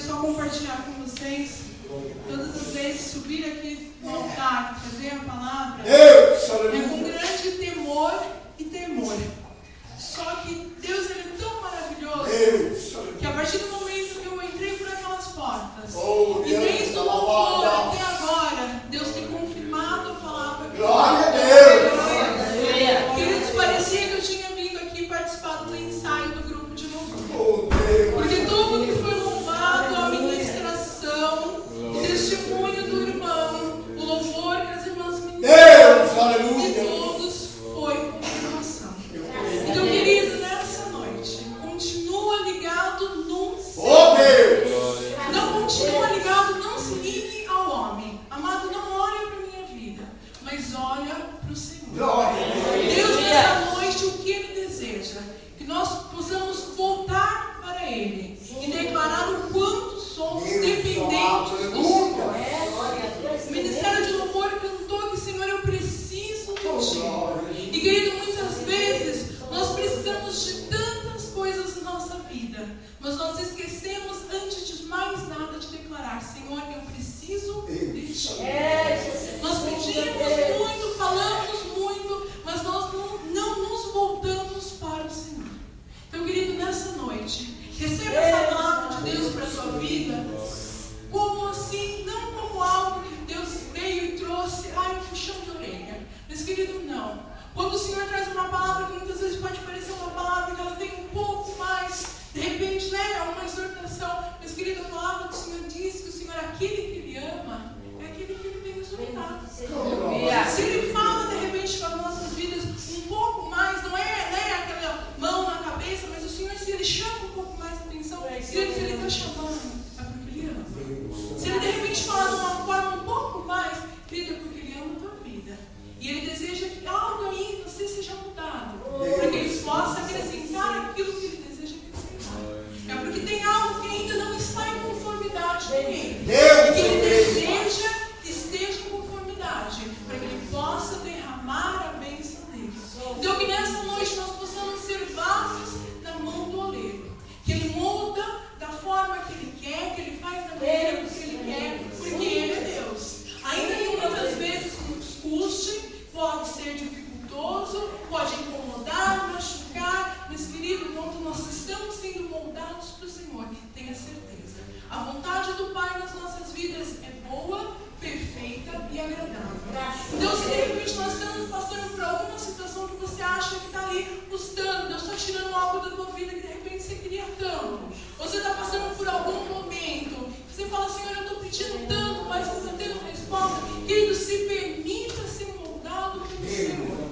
só compartilhar com vocês. Todas as vezes subir aqui no altar, trazer a palavra, é com grande temor e temor. Só que Deus, Ele é tão maravilhoso que a partir do momento que eu entrei por aquelas portas, e desde o louvor até agora, Deus tem confirmado a palavra. Glória a Deus! Queridos, parecia que eu tinha vindo aqui participar do ensaio do grupo de louvor. Porque tudo que foi louvado, a ministração, o testemunho do irmão, o louvor que as irmãs ministraram, de todos foi confirmação. Então, querido, nessa noite, continua ligado num Senhor. Não continua ligado, não se ligue ao homem. Amado, não olha para a minha vida, mas olha para o Senhor. Deus, nessa noite, o que Ele deseja? Que nós possamos voltar para Ele e declarar o quanto somos dependentes do Senhor. O Ministério de Louvor cantou que, Senhor, eu preciso de Ti. E, querido, muitas vezes nós precisamos de tantas coisas na nossa vida, mas nós esquecemos, antes de mais nada, de declarar: Senhor, eu preciso de Ti. Nós pedimos muito, falamos muito, mas nós não nos voltamos para o Senhor. Então, querido, nessa noite, receba essa palavra de Deus para a sua vida, como assim, não como algo que Deus veio e trouxe, um puxão de orelha. Mas, querido, não. Quando o Senhor traz uma palavra que muitas vezes pode parecer uma palavra que ela tem um pouco mais, de repente, uma exortação. Mas, querido, a palavra do Senhor diz que o Senhor, aquele que Ele ama, é aquele que Ele tem exortado. Se Ele fala, de repente, para as nossas vidas um pouco mais, não é aquela mão na cabeça, mas o Senhor, se Ele chama um pouco mais a atenção, se Ele está chamando, é porque Ele ama. Se Ele, de repente, falar de uma forma um pouco mais, querido, é porque Ele ama a tua vida. E Ele deseja que algo aí em você seja mudado, para que Ele possa acrescentar aquilo que Ele deseja acrescentar. É porque tem algo que ainda não está em conformidade com Ele. E que Ele deseja que esteja em conformidade, para que Ele possa derramar a bênção dele. Então, que nessa noite nós possamos ser vasos na mão do oleiro. Que Ele molda da forma que Ele quer, que Ele faz da maneira que Ele quer, porque Ele é Deus. Ainda que muitas vezes nos custe, pode ser dificultoso, pode incomodar, machucar, mas, querido, quando nós estamos sendo moldados para o Senhor, tenha certeza, a vontade do Pai nas nossas vidas é boa, perfeita e agradável. Então, se de repente nós estamos passando por alguma situação que você acha que está ali custando, Deus está tirando algo da tua vida que de repente você queria tanto, ou você está passando por algum momento, você fala: Senhor, eu estou pedindo tanto, mas não estou tendo resposta. Querido, se permita ser moldado pelo Senhor.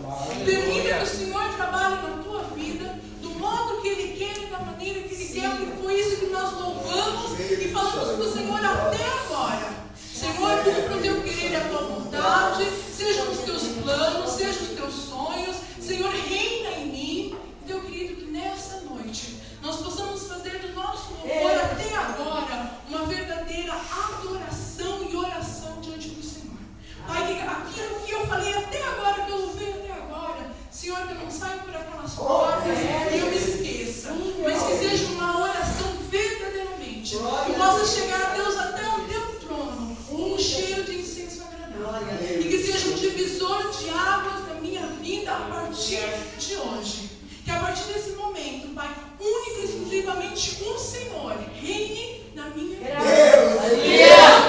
Permita que o Senhor trabalhe na tua vida do modo que Ele quer e da maneira que Ele quer, porque foi isso que nós louvamos e falamos para o Senhor até agora. Senhor, cumpra o teu querer e a tua vontade, sejam os teus planos, sejam os teus sonhos. Senhor, reina em mim. Então, querido, que nessa noite nós possamos fazer do nosso louvor até agora uma verdadeira adoração e oração diante do Senhor. Pai, que aquilo que eu falei até agora, que eu louvei até agora, Senhor, que eu não saia por aquelas portas e eu me esqueça, mas que seja uma oração verdadeiramente, que possa chegar a Deus até o teu trono, com um cheiro de incenso agradável, e que seja um divisor de águas da minha vida a partir de hoje. Que a partir desse momento, Pai, única e exclusivamente o Senhor reine na minha vida.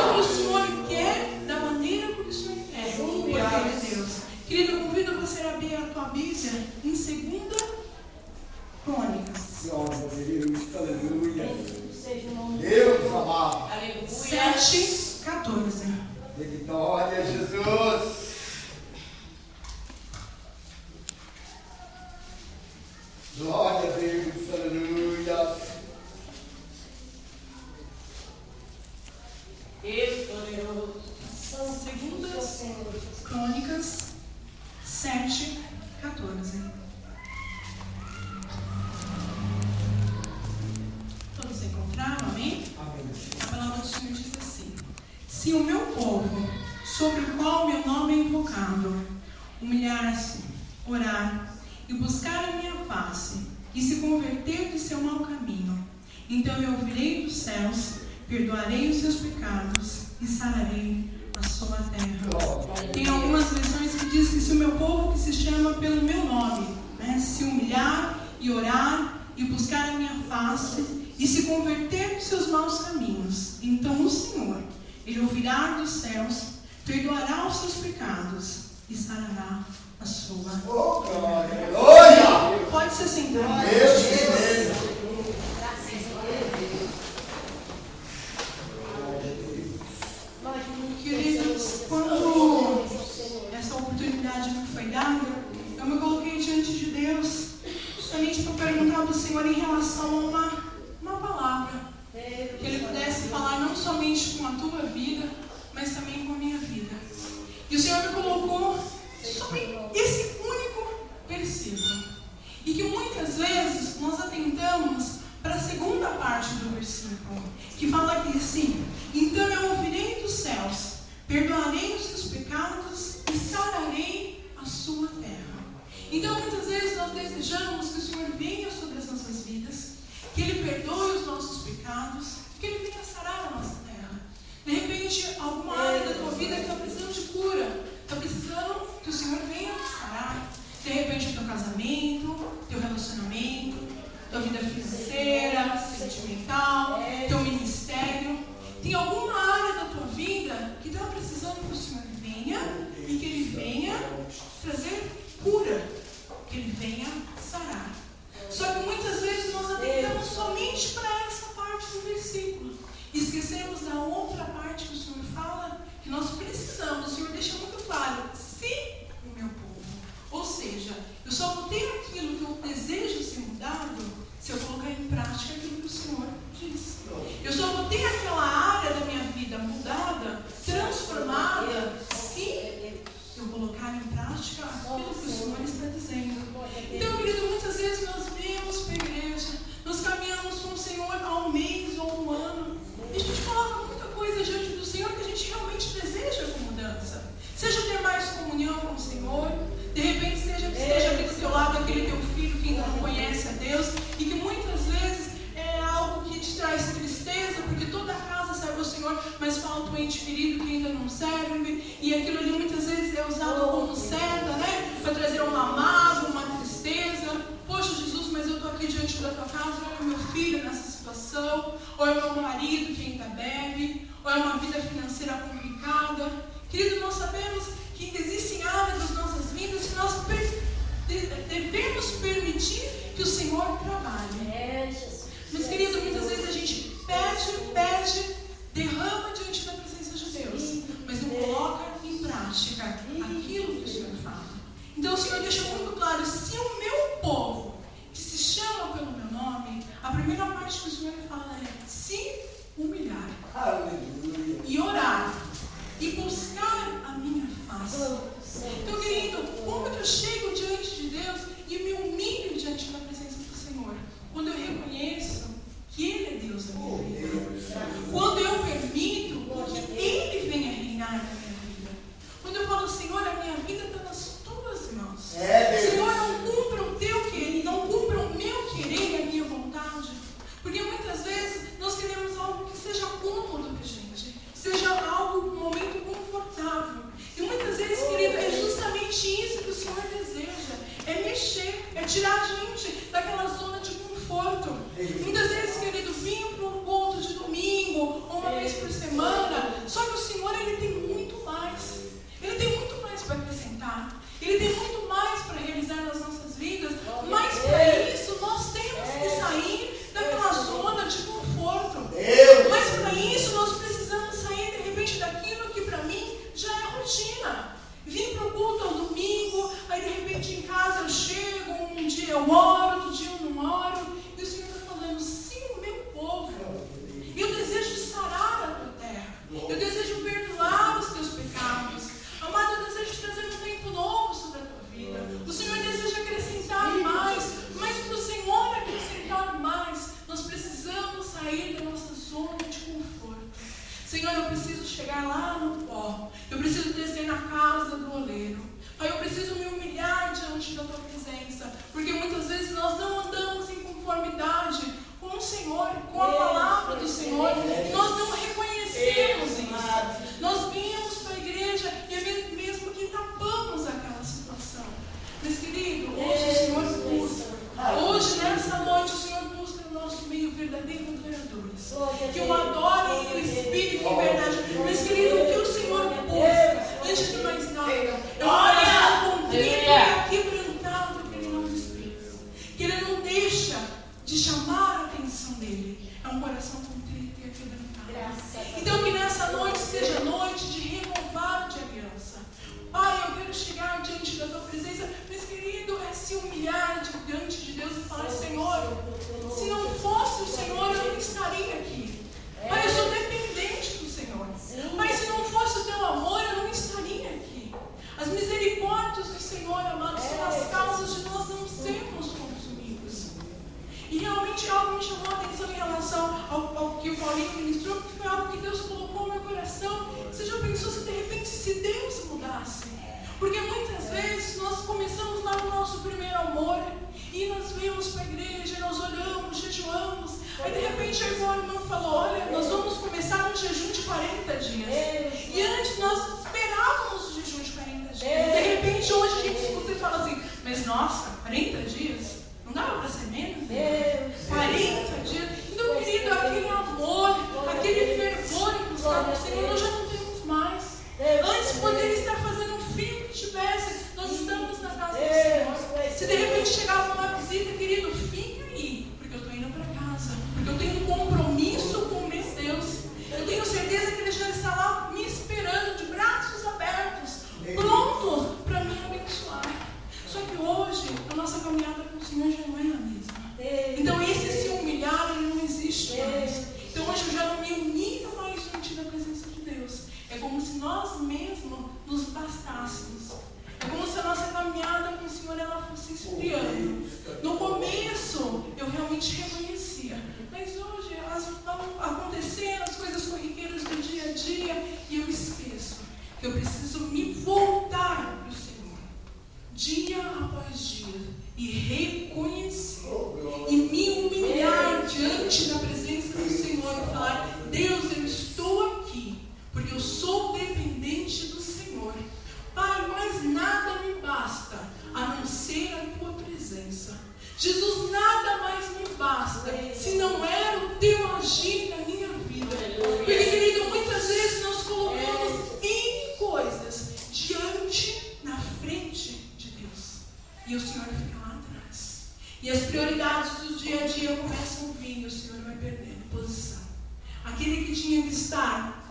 Como o Senhor quer, da maneira como o Senhor quer, porque Ele é Deus. Querido, eu convido você a abrir a tua Bíblia em 2 Crônicas. Aleluia. Deus amado. 7:14. Glória a Jesus. Glória a Deus, aleluia. São 2 Crônicas 7:14. Todos encontraram? Amém? Amém. A palavra do Senhor diz assim: se o meu povo, sobre o qual meu nome é invocado, humilhar-se, orar e buscar a minha face, e se converter de seu mau caminho, então eu ouvirei dos céus, perdoarei os seus pecados e sararei a sua terra. Tem algumas versões que diz que se o meu povo que se chama pelo meu nome, né, se humilhar e orar e buscar a minha face e se converter dos seus maus caminhos, então o Senhor, Ele ouvirá dos céus, perdoará os seus pecados e sarará a sua terra. Pode se sentar. Queridos, quando essa oportunidade me foi dada, eu me coloquei diante de Deus justamente para perguntar para o Senhor em relação a uma palavra que Ele pudesse falar não somente com a tua vida, mas também com a minha vida. E o Senhor me colocou somente esse único versículo. E que muitas vezes nós atentamos para a segunda parte do versículo, que fala aqui assim: então eu ouvirei dos céus, perdoarei os seus pecados e sararei a sua terra. Então muitas vezes nós desejamos que o Senhor venha sobre as nossas vidas, que Ele perdoe os nossos pecados, que Ele venha sarar a nossa terra. De repente, alguma área da tua vida que está precisando de cura, está precisando que o Senhor venha sarar. De repente, o teu casamento, teu relacionamento, tua vida financeira, sentimental, teu ministério. Tem alguma área da tua vida que está precisando que o Senhor venha e que Ele venha trazer cura, que Ele venha sarar. Só que muitas vezes nós atentamos somente para essa parte do versículo e esquecemos da outra parte que o Senhor fala, que nós precisamos. O Senhor deixa muito claro: se o meu povo. Ou seja, eu só vou ter aquilo que eu desejo ser mudado se eu colocar em prática aquilo que o Senhor diz. Eu só vou ter aquela área da minha vida mudada, transformada, se eu colocar em prática aquilo que o Senhor está dizendo. Então, querido, muitas vezes nós viemos para a igreja, nós caminhamos com o Senhor há um mês ou um ano, e a gente coloca muita coisa diante do Senhor que a gente realmente deseja com mudança. Seja ter mais comunhão com o Senhor, de repente seja que esteja aqui do teu lado aquele teu filho que ainda não conhece a Deus e que muitas vezes é algo que te traz tristeza, porque toda a casa serve ao Senhor, mas falta um ente querido que ainda não serve, e aquilo ali muitas vezes é usado como seta, né? Para trazer uma mágoa, uma tristeza. Poxa, Jesus, mas eu estou aqui diante da tua casa, olha o meu filho nessa situação, ou é o meu marido que ainda bebe, ou é uma vida financeira complicada. Querido, nós sabemos que existem áreas das nossas vidas que nós devemos permitir que o Senhor trabalhe. Mas, querido, muitas vezes a gente pede, derrama diante da presença de Deus, mas não coloca em prática aquilo que o Senhor fala. Então o Senhor deixa muito claro: se o meu povo, que se chama pelo meu nome, a primeira parte que o Senhor fala é se humilhar, e orar, e buscar a minha face. Então, querido, como que eu chego diante de Deus e me humilho diante da presença do Senhor? Quando eu reconheço que Ele é Deus da minha vida. Quando eu permito que Ele venha reinar na minha vida. Quando eu falo: Senhor, a minha vida está nas tuas mãos. Senhor, não cumpra o teu querer, não cumpra o meu querer e a minha vontade. Porque muitas vezes nós queremos algo que seja cômodo para a gente, seja algo, um momento confortável. E muitas vezes, querido, é justamente isso que o Senhor deseja. É mexer, é tirar a gente daquela zona de conforto. Muitas vezes, querido, vim para um culto de domingo, ou uma vez por semana, só que o Senhor, Ele tem muito mais. Ele tem muito mais para acrescentar. Ele tem muito mais para realizar nas nossas vidas. Mas para isso, nós temos que sair daquela zona de conforto. Mas para isso, nós precisamos sair, de repente, daquilo que para mim já é rotina. Vim para o culto ao domingo, aí de repente em casa eu chego, um dia eu oro, outro dia eu não oro, e o Senhor está falando: se o meu povo, eu desejo sarar a tua terra, eu desejo perdoar os teus pecados, amado, eu desejo trazer um tempo novo sobre a tua vida. O Senhor deseja acrescentar mais, mas para o Senhor acrescentar mais, nós precisamos sair da nossa zona de conforto. Senhor, eu preciso chegar lá no pó, eu preciso descer na casa do oleiro. Pai, eu preciso me humilhar diante da tua presença, porque muitas vezes nós não andamos em conformidade com o Senhor, com a palavra do Senhor, e nós não verdadeiros adoradores. Que o adorem em espírito e em verdade. Mas, querido, o que o Senhor busca, antes de mais nada, é um coração contrito e quebrantado que Ele não despreza. Que Ele não deixa de chamar a atenção dEle. É um coração contrito e quebrantado. Então, que nessa noite seja noite de renovar de aliança. Pai, eu quero chegar diante da Tua presença, mas, querido, é se humilhar diante de Deus e falar: Senhor, se não fosse o Senhor, eu não estaria aqui. Pai, eu sou dependente do Senhor. Pai, se não fosse o Teu amor, eu não estaria aqui. As misericórdias do Senhor, amado, são as causas de nós não sermos consumidos. E realmente algo me chamou a atenção em relação ao que o Paulinho ministrou, que foi algo que Deus colocou no meu coração. Você já pensou se de repente se Deus mudasse? Porque muitas vezes nós começamos lá no nosso primeiro amor e nós vemos para a igreja, nós oramos, jejuamos. Aí de repente a irmã falou: olha, nós vamos começar um jejum de 40 dias. E antes nós esperávamos o jejum de 40 dias. De repente hoje a gente escuta e fala assim: mas nossa, 40 dias? Não dava para ser menos? 40 dias? Então, querido, aquele amor, aquele fervor em buscar o Senhor, nós já não temos mais. Antes poderia estar fazendo um frio que tivesse, nós estamos na casa do Senhor. Se de repente chegava uma visita, querido, fica aí, porque eu estou indo para casa, porque eu tenho um compromisso com o meu Deus. Eu tenho certeza que Ele já está lá me esperando, de braços abertos, pronto para me abençoar. Só que hoje, a nossa caminhada com o Senhor já não é a mesma. Então, esse se humilhar, ele não existe mais. Então, hoje eu já não me humilho mais diante da presença de Deus. É como se nós mesmos nos bastássemos. É como se a nossa caminhada com o Senhor ela fosse esfriando. No começo, eu realmente reconhecia. Mas hoje, elas estão acontecendo, as coisas corriqueiras do dia a dia, e eu esqueço que eu preciso me voltar para o Senhor. Dia após dia, e reconhecer, e me humilhar diante da presença do Senhor e falar: Deus, eu estou aqui, porque eu sou dependente do Senhor. Pai, mais nada me basta, a não ser a Tua presença. Jesus, nada mais me basta, se não era o Teu agir na minha vida. Porque, querido, muitas vezes nós colocamos N coisas diante, na frente, e o Senhor fica lá atrás. E as prioridades do dia a dia começam a vir e o Senhor vai perdendo posição. Aquele que tinha que estar,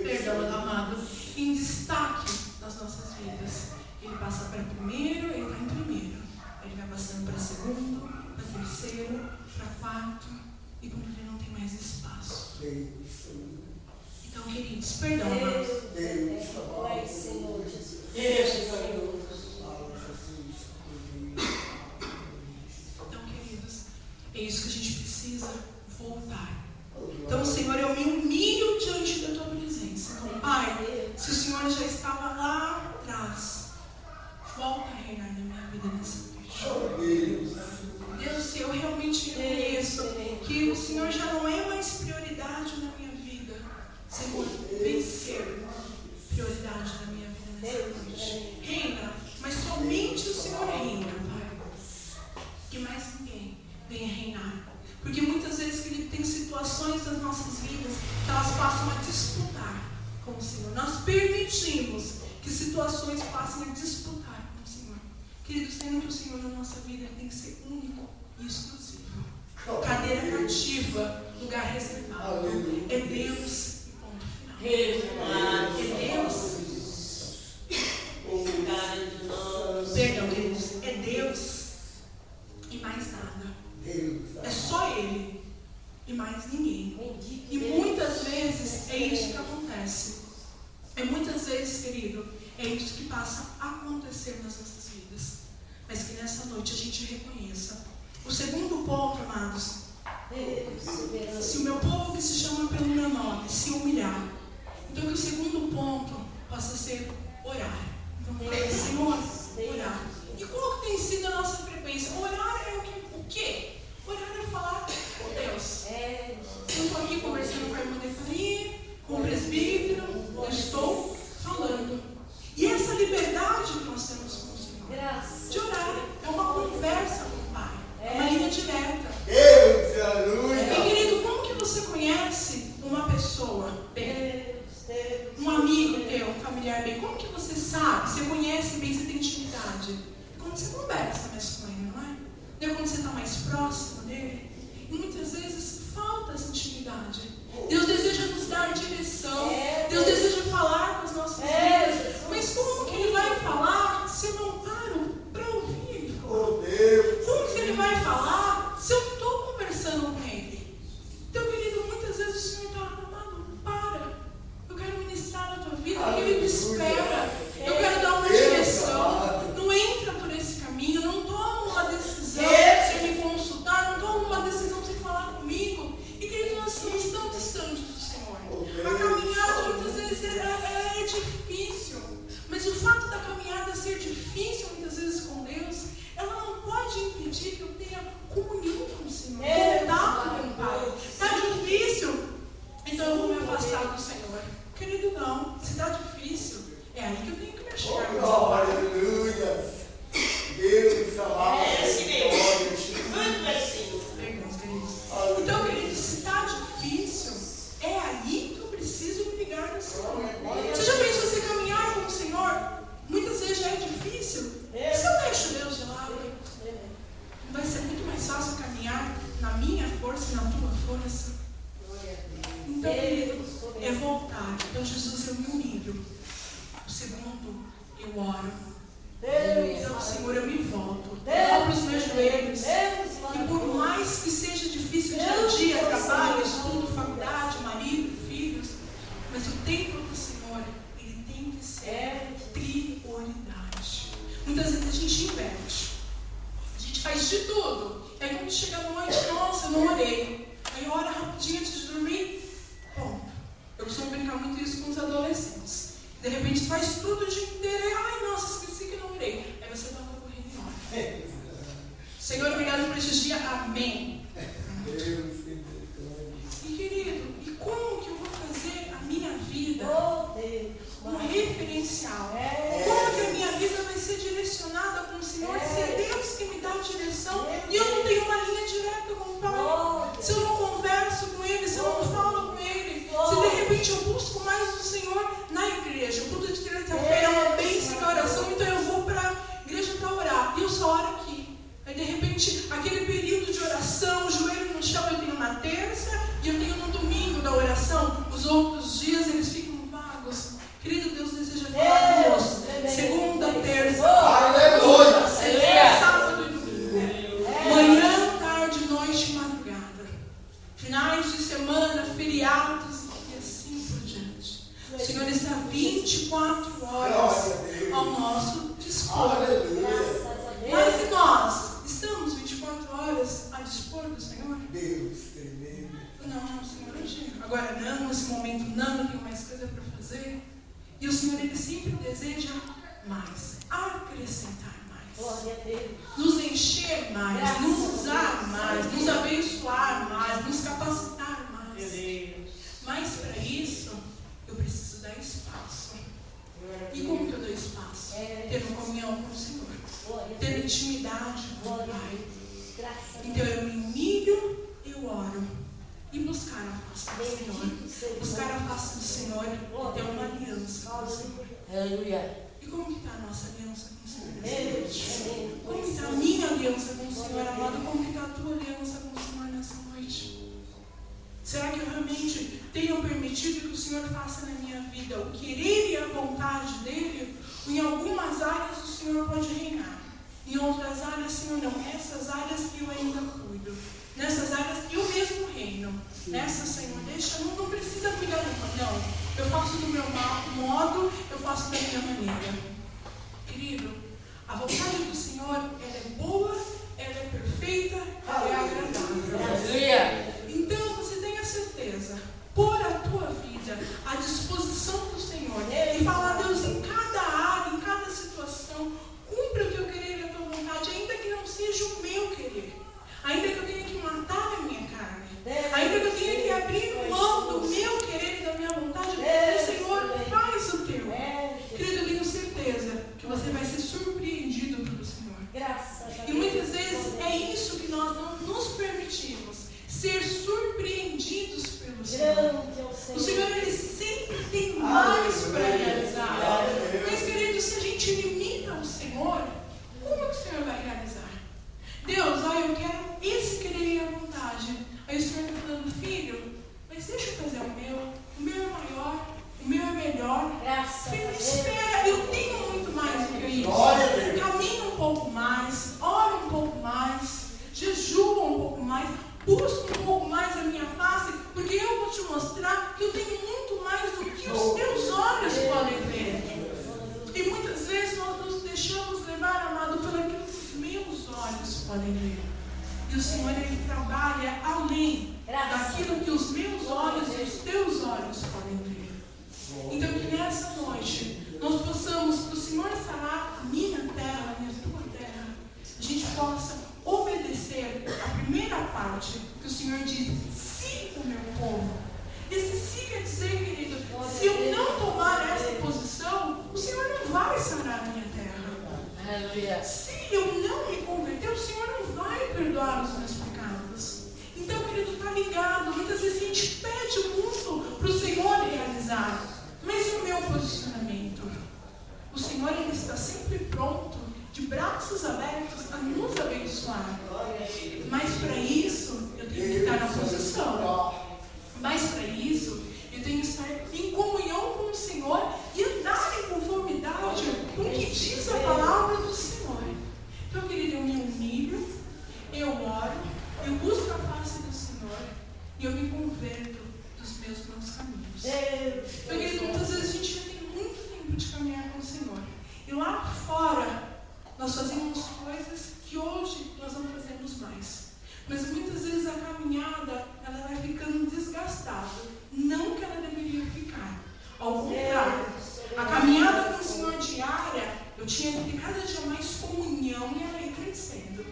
perdão, amado, em destaque nas nossas vidas, ele passa para primeiro, ele está em primeiro. Ele vai passando para segundo, para terceiro, para quarto, e quando ele não tem mais espaço. Então, queridos, perdão, amados. Então, queridos, é isso que a gente precisa voltar. Então, Senhor, eu me humilho diante da Tua presença. Então, Pai, se o Senhor já estava lá atrás, volta a reinar na minha vida nessa noite. Deus, se eu realmente reconheço que o Senhor já não é mais prioridade na minha vida, Senhor, vem ser prioridade na minha vida nessa noite. Reina, mas somente o Senhor reina, Pai. Que mais ninguém venha reinar. Porque muitas vezes, querido, tem situações nas nossas vidas que elas passam a disputar com o Senhor. Nós permitimos que situações passem a disputar com o Senhor. Querido, sendo que o Senhor na nossa vida tem que ser único e exclusivo. Cadeira cativa, lugar reservado. É Deus e ponto final. É Deus. Perdão, queridos. É Deus e mais nada. É só Ele e mais ninguém. E muitas vezes é isso que acontece. É muitas vezes, querido, é isso que passa a acontecer nas nossas vidas. Mas que nessa noite a gente reconheça. O segundo ponto, amados, se o meu povo que se chama pelo meu nome se humilhar, então que o segundo ponto possa ser orar. Então, Senhor, orar. E qual tem sido a nossa frequência? Orar é o quê? Orar é falar com Deus. Eu estou aqui conversando com a irmã Defani, com o presbítero, eu estou falando. E essa liberdade que nós temos com o Senhor, de orar, é uma conversa com o Pai, é uma linha direta. Deus, aleluia. verdade. Deus deseja nos dar direção. Deus deseja falar com as nossas vidas. Mas como que Ele vai falar se eu não paro para ouvir Ele falar? Como que Ele vai falar se eu estou conversando com Ele? Então, querido, muitas vezes o Senhor está amado, para. Eu quero ministrar na tua vida. Querido, espera. Eu quero dar uma direção. Não entra por esse caminho. Não toma uma decisão sem me consultar. Não toma uma decisão sem falar comigo. E, querido, nós estamos tão distantes do Senhor. A caminhada muitas vezes é difícil. Mas o fato da caminhada ser difícil muitas vezes com Deus, ela não pode impedir que eu tenha comunhão com o Senhor. Contato com o Pai. Está difícil? Então eu vou me afastar do Senhor. Querido, não. Se está difícil, é aí que eu tenho que me chegar. Aleluia. Deus amado. Então, querido, se está difícil, é aí que eu preciso me ligar no Senhor. Você já pensou você caminhar com o Senhor? Muitas vezes já é difícil. E se eu deixo Deus de lado? Vai ser muito mais fácil caminhar na minha força e na tua força. Então, querido, é voltar. Então, Jesus, eu me humilho. O segundo, eu oro. Então, Senhor, eu me volto. Eu abro os meus joelhos. E por mais que seja difícil dia a dia, trabalho, estudo, faculdade, marido, filhos, mas o tempo do Senhor, ele tem que ser prioridade. Muitas vezes a gente inverte. A gente faz de tudo. E aí quando chega a noite, nossa, eu não orei. Aí ora rapidinho antes de dormir. Ponto. Eu costumo brincar muito isso com os adolescentes. De repente faz tudo o dia inteiro. E, ai, nossa, esqueci que não orei. Aí você toca correndo e ora. Senhor, obrigado por esses dias. Amém. E querido, e como que eu vou fazer a minha vida um referencial? Como que a minha vida vai ser direcionada com o Senhor? Se é Deus que me dá a direção e eu não tenho uma linha direta com o Pai. Se eu não converso com Ele, se eu não falo com Ele, se de repente eu busco mais o Senhor na igreja. O culto de terça-feira é uma bênção de oração, então eu vou para a igreja para orar. E eu só oro aqui. Aí de repente, aquele período de oração, o joelho no chão eu tenho na terça e eu tenho no domingo da oração. Os outros dias eles ficam vagos. Querido, Deus deseja falar conosco. Segunda, terça, quarta, sexta, sábado e domingo. Manhã, tarde, noite e madrugada. Finais de semana, feriados e assim por diante. O Senhor está 24 horas ao nosso dispor. Mas e nós? Estamos 24 horas a dispor do Senhor? Deus tremendo. Não, Senhor, hoje. Agora não, nesse momento não, eu tenho mais coisa para fazer. E o Senhor, Ele sempre deseja mais, acrescentar mais. Glória a Deus. Nos encher mais, nos usar mais, nos abençoar mais, nos capacitar mais. Mas para isso, eu preciso dar espaço. E como que eu dou espaço? Tendo comunhão com o Senhor. Ter intimidade com o Pai. Então eu me humilho, eu oro. E buscar a face do Senhor. Buscar a face do Senhor e ter uma aliança com o Senhor. Aleluia. E como que está a nossa aliança com o Senhor nessa noite? Como que está a minha aliança com o Senhor, amado? Como que está a tua aliança com o Senhor nessa noite? Será que eu realmente tenho permitido que o Senhor faça na minha vida o querer e a vontade dEle? Ou em algumas áreas o Senhor pode reinar? Em outras áreas, Senhor, não. Essas áreas eu ainda cuido. Nessas áreas eu mesmo reino. Nessa, Senhor, deixa, não precisa cuidar não. Eu faço do meu modo, eu faço da minha maneira. Querido, a vontade do Senhor, ela é boa, ela é perfeita, ela é agradável. Aleluia. Então, você tenha certeza, pôr a tua vida à disposição do Senhor e falar, Deus, em cada área, em cada situação, cumpre o teu querer e a tua vontade, ainda que não seja o meu querer, ainda que eu tenha que matar a minha carne, ainda que eu tenha que abrir mão do meu querer e da minha vontade, o Senhor faz o teu. Querido, eu tenho certeza que você vai ser surpreendido pelo Senhor. E muitas vezes é isso que nós não nos permitimos, ser surpreendidos pelo Senhor. O Senhor, Ele sempre tem mais para realizar. Mas, querido, se a gente limita o Senhor, como que o Senhor vai realizar? Deus, eu quero esse querer e a vontade. Aí o Senhor está falando, filho, a minha face, porque eu vou te mostrar que eu tenho muito mais do que os teus olhos podem ver. E muitas vezes nós nos deixamos levar, amado, pelo que os meus olhos podem ver. E o Senhor, Ele trabalha além daquilo que os meus olhos e os teus olhos podem ver. Então que nessa noite nós possamos, que o Senhor sarar a minha terra, a tua terra, a gente possa obedecer a primeira parte que o Senhor diz: se o meu povo. Esse se quer dizer, querido, se eu não tomar essa posição, o Senhor não vai sarar a minha terra. Se eu não me converter, o Senhor não vai perdoar os meus pecados. Então, querido, está ligado. Muitas vezes a gente pede muito para o Senhor realizar. Mas e o meu posicionamento? O Senhor, Ele está sempre pronto, de braços abertos, a nos abençoar. Mas para isso, eu tenho que estar na posição. Mas para isso, eu tenho que estar em comunhão com o Senhor e andar em conformidade com o que diz a palavra do Senhor. Então, querido, eu me humilho, eu oro, eu busco a face do Senhor e eu me converto dos meus maus caminhos. Então, querido, muitas vezes a gente já tem muito tempo de caminhar com o Senhor. E lá fora, nós fazemos coisas que hoje nós não fazemos mais. Mas muitas vezes a caminhada, ela vai ficando desgastada. Não que ela deveria ficar. Ao contrário, a caminhada com o Senhor diária, eu tinha que ter cada dia mais comunhão e ela ia crescendo.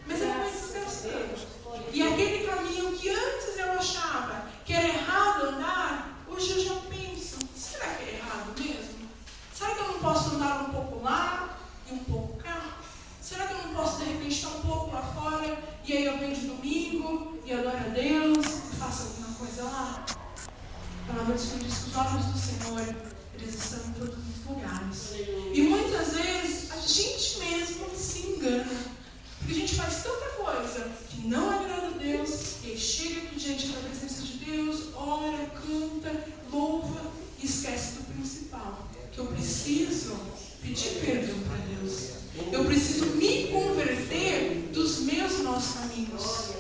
Mas ela vai desgastando. E aquele caminho que antes eu achava que era errado andar, hoje eu já penso: será que é errado mesmo? Será que eu não posso andar um pouco lá e um pouco cá? Será que eu não posso de repente estar um pouco lá fora e aí eu venho de domingo e adoro a Deus e faço alguma coisa lá? A palavra do Senhor diz que os olhos do Senhor, eles estão em todos os lugares. E muitas vezes a gente mesmo se engana. Porque a gente faz tanta coisa que não agrada a Deus, e aí chega aqui diante da presença de Deus, ora, canta, louva e esquece do principal. Que eu preciso pedir perdão para Deus. Eu preciso me converter dos meus maus caminhos.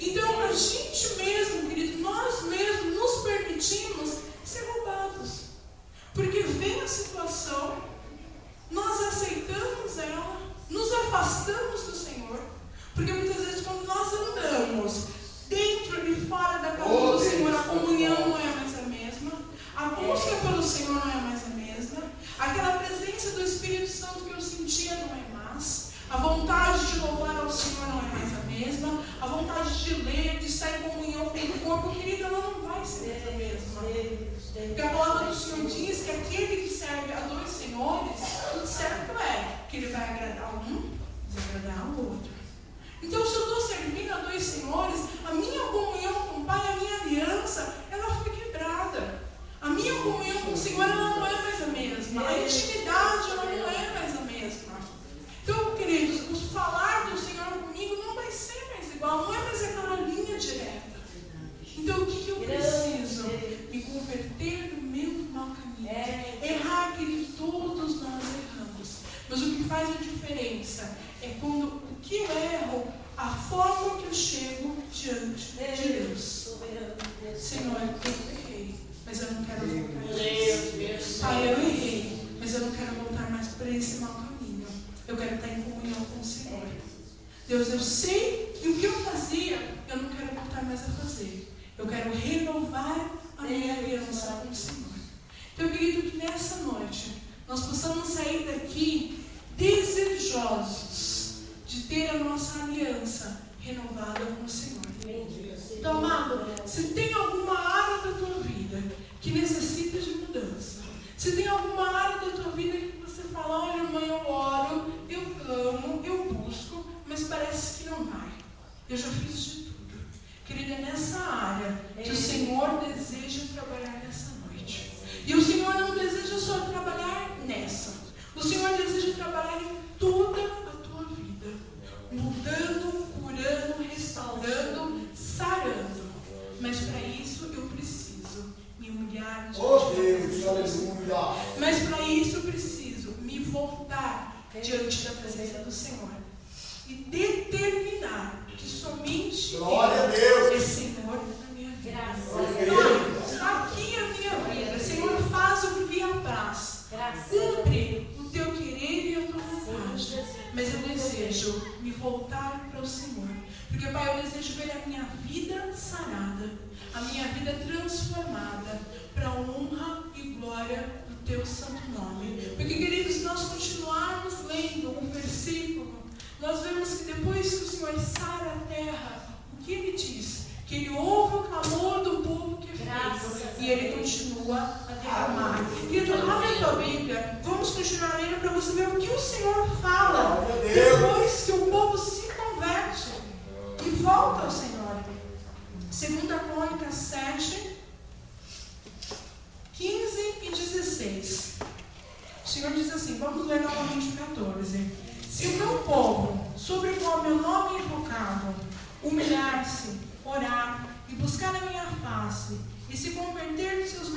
Então, a gente mesmo, querido, nós mesmos nos permitimos ser roubados. Porque vem a situação, nós aceitamos ela, nos afastamos do Senhor. Porque muitas vezes quando nós andamos dentro e fora da casa do Senhor, a comunhão não é mais a mesma. A busca pelo Senhor não é mais a mesma. Aquela presença do Espírito Santo que eu sentia não é mais. A vontade de louvar ao Senhor não é mais a mesma. A vontade de ler, de estar em comunhão com o corpo, querido, ela não vai ser a mesma. Porque a palavra do Senhor diz que aquele que serve a dois senhores, o certo é que ele vai agradar um e desagradar o outro. Então, se eu estou servindo a dois senhores, a minha comunhão com o Pai, a minha aliança, ela foi quebrada. A minha comunhão com o Senhor, ela não é mais a mesma. A intimidade, ela não é mais a mesma. Então, queridos, o falar do Senhor comigo não vai ser mais igual, não é mais aquela linha direta. Então, o que eu preciso? Me converter do meu mau caminho. Errar, querido, todos nós erramos. Mas o que faz a diferença é quando o que eu erro, a forma que eu chego diante de Deus. Senhor, eu errei, mas eu não quero voltar mais. Pai, eu errei, mas eu não quero voltar mais para esse mau caminho. Eu quero estar em comunhão com o Senhor. Deus, eu sei que o que eu fazia, eu não quero voltar mais a fazer. Eu quero renovar a minha aliança com o Senhor. Então, querido, que nessa noite nós possamos sair daqui desejosos de ter a nossa aliança renovada com o Senhor. Então, amado, se tem alguma área da tua vida que necessita de mudança, se tem alguma área da tua vida que você fala: olha, mãe, eu oro, eu clamo, eu busco, mas parece que não vai. Eu já fiz de tudo. Querida, é nessa área que o Senhor deseja trabalhar nessa noite. E o Senhor não deseja só trabalhar nessa. O Senhor deseja trabalhar em toda a tua vida. Mudando, curando, restaurando, sarando. Mas para isso eu preciso me humilhar diante da presença do Senhor. Mas para isso eu preciso me voltar diante da presença do Senhor. E determinar que somente Ele é Senhor da minha a minha vida sarada, a minha vida transformada, para a honra e glória do teu santo nome. Porque, queridos, se nós continuarmos lendo o versículo, nós vemos que depois que o Senhor sara a terra, o que ele diz? Que ele ouve o clamor do povo que fez e ele continua a derramar. Querido, abre a tua Bíblia, vamos continuar lendo para você ver o que o Senhor fala depois que o povo se converte e volta ao Senhor. 2 Crônicas 7, 15 e 16. O Senhor diz assim, vamos ler novamente o 14. Se o meu povo, sobre o qual meu nome é invocado, humilhar-se, orar e buscar a minha face, e se converter dos seus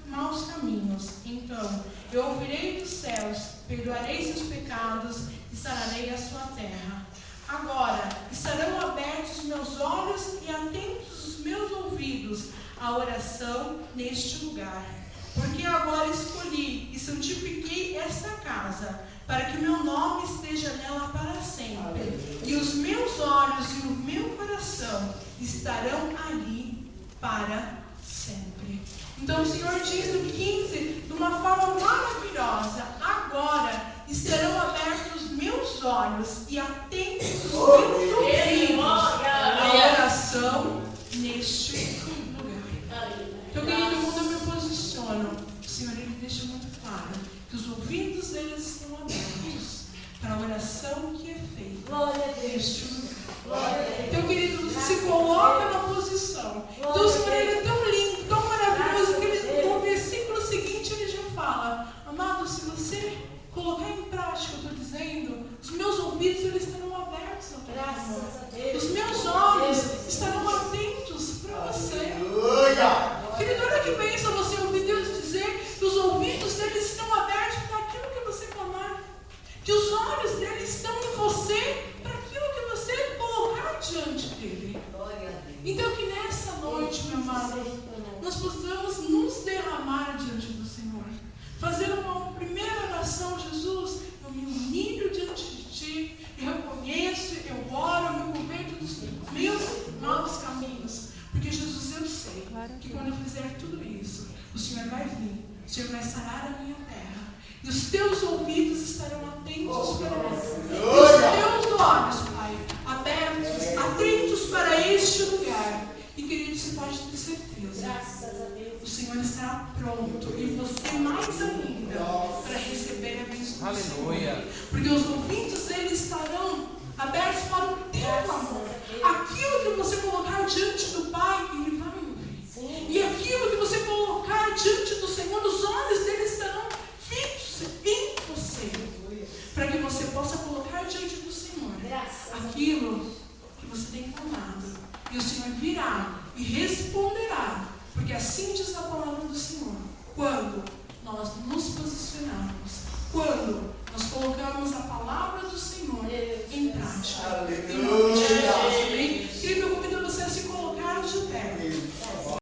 maus caminhos, então eu ouvirei dos céus, perdoarei seus pecados e sararei a sua terra. Agora estarão abertos os meus olhos e atentos os meus ouvidos à oração neste lugar. Porque agora escolhi e santifiquei esta casa, para que o meu nome esteja nela para sempre. E os meus olhos e o meu coração estarão ali para sempre. Então o Senhor diz no 15, de uma forma maravilhosa, agora estarão abertos os meus olhos e atentos os meus ouvidos à oração neste lugar. Então, querido, quando eu me posiciono, o Senhor ele deixa muito claro que os ouvidos deles estão abertos para a oração que é feita neste lugar. Então, querido, você se coloca na posição. Então, o Senhor ele é tão lindo, tão maravilhoso, que ele, no versículo seguinte ele já fala: amado, se você colocar em prática o que eu estou dizendo, os meus ouvidos eles estarão abertos ao teu amor. Os meus olhos estarão atentos para você. Querido, olha que bênção você ouvir Deus dizer que os ouvidos deles estão abertos para aquilo que você clamar. Que os olhos deles estão em você para aquilo que você colocar diante dele. Então que nessa noite, meu amado, nós possamos nos derramar diante do Senhor. Fazer uma primeira oração: Jesus, eu me humilho diante de Ti, eu reconheço, eu oro, eu me converto dos meus maus caminhos. Porque, Jesus, eu sei que quando eu fizer tudo isso, o Senhor vai vir, o Senhor vai sarar a minha terra, e os Teus ouvidos estarão atentos para mim, e os Teus olhos, Pai, atentos para este lugar. E, querido, você pode ter certeza, o Senhor estará pronto, e você mais ainda, para receber a bênção do Senhor. Porque os ouvidos deles estarão abertos para o teu clamor. Aquilo que você colocar diante do Pai, Ele vai ouvir. E aquilo que você colocar diante do Senhor, os olhos dele estarão fixos em você. Para que você possa colocar diante do Senhor aquilo que você tem clamado. E o Senhor virá e responderá. Porque assim diz a palavra do Senhor. Quando nós nos posicionarmos, quando nós colocamos a palavra do Senhor em prática.